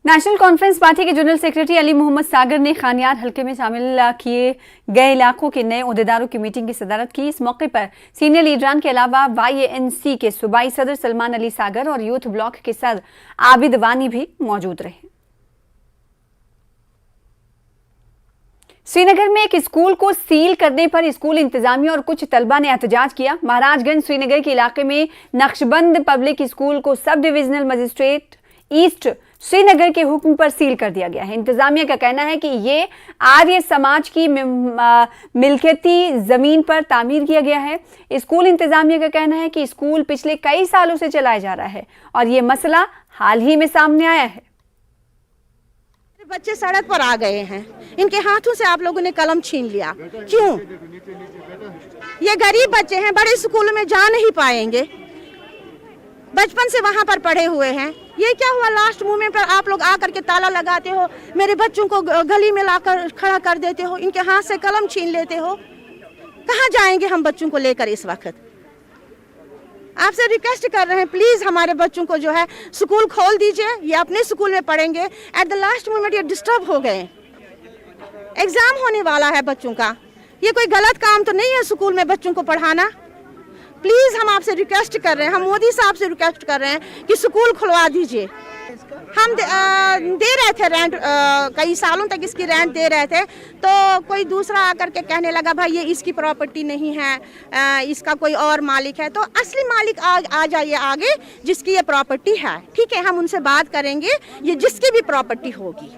National conference party के general secretary Ali Mohammad Sagar ने खानियार हल्के में शामिल किए गए इलाकों के नए ओहदेदारों की मीटिंग की सदारत की। इस मौके पर सीनियर लीडरान के अलावा YANC के सूबाई सदर सलमान अली सागर और यूथ ब्लॉक के सदर आबिद वानी भी मौजूद रहे। श्रीनगर में एक स्कूल को सील करने पर स्कूल इंतजामिया और कुछ तलबा ने एहतजाज किया। महाराजगंज श्रीनगर के इलाके में नक्शबंद पब्लिक स्कूल को sub divisional magistrate east Srinagar के हुक्म पर सील कर दिया गया है। इंतजामिया का कहना है कि ये आर्य समाज की मिल्कियती जमीन पर तामीर किया गया है। स्कूल इंतजामिया का कहना है कि स्कूल पिछले कई सालों से चलाया जा रहा है और ये मसला हाल ही में सामने आया है। बच्चे सड़क पर आ गए हैं, इनके हाथों से आप लोगों ने कलम छीन लिया। क्यों? ये गरीब बच्चे हैं, बड़े स्कूल में जा नहीं पाएंगे, बचपन से वहां पर पढ़े हुए हैं। ये क्या हुआ, लास्ट मोमेंट पर आप लोग आकर के ताला लगाते हो, मेरे बच्चों को गली में लाकर खड़ा कर देते हो, इनके हाथ से कलम छीन लेते हो। कहाँ जाएंगे हम बच्चों को लेकर? इस वक्त आपसे रिक्वेस्ट कर रहे हैं, प्लीज हमारे बच्चों को जो है स्कूल खोल दीजिए, ये अपने स्कूल में पढ़ेंगे। एट द लास्ट मोमेंट ये डिस्टर्ब हो गए, एग्जाम होने वाला है बच्चों का, ये कोई गलत काम तो नहीं है स्कूल में बच्चों को पढ़ाना। प्लीज हम आपसे रिक्वेस्ट कर रहे हैं, हम मोदी साहब से रिक्वेस्ट कर रहे हैं कि स्कूल खुलवा दीजिए। हम दे रहे थे रेंट, कई सालों तक इसकी रेंट दे रहे थे, तो कोई दूसरा आकर के कहने लगा भाई ये इसकी प्रॉपर्टी नहीं है, इसका कोई और मालिक है। तो असली मालिक आ जाइए आगे जिसकी ये प्रॉपर्टी है, ठीक है, हम उनसे बात करेंगे, ये जिसकी भी प्रॉपर्टी होगी।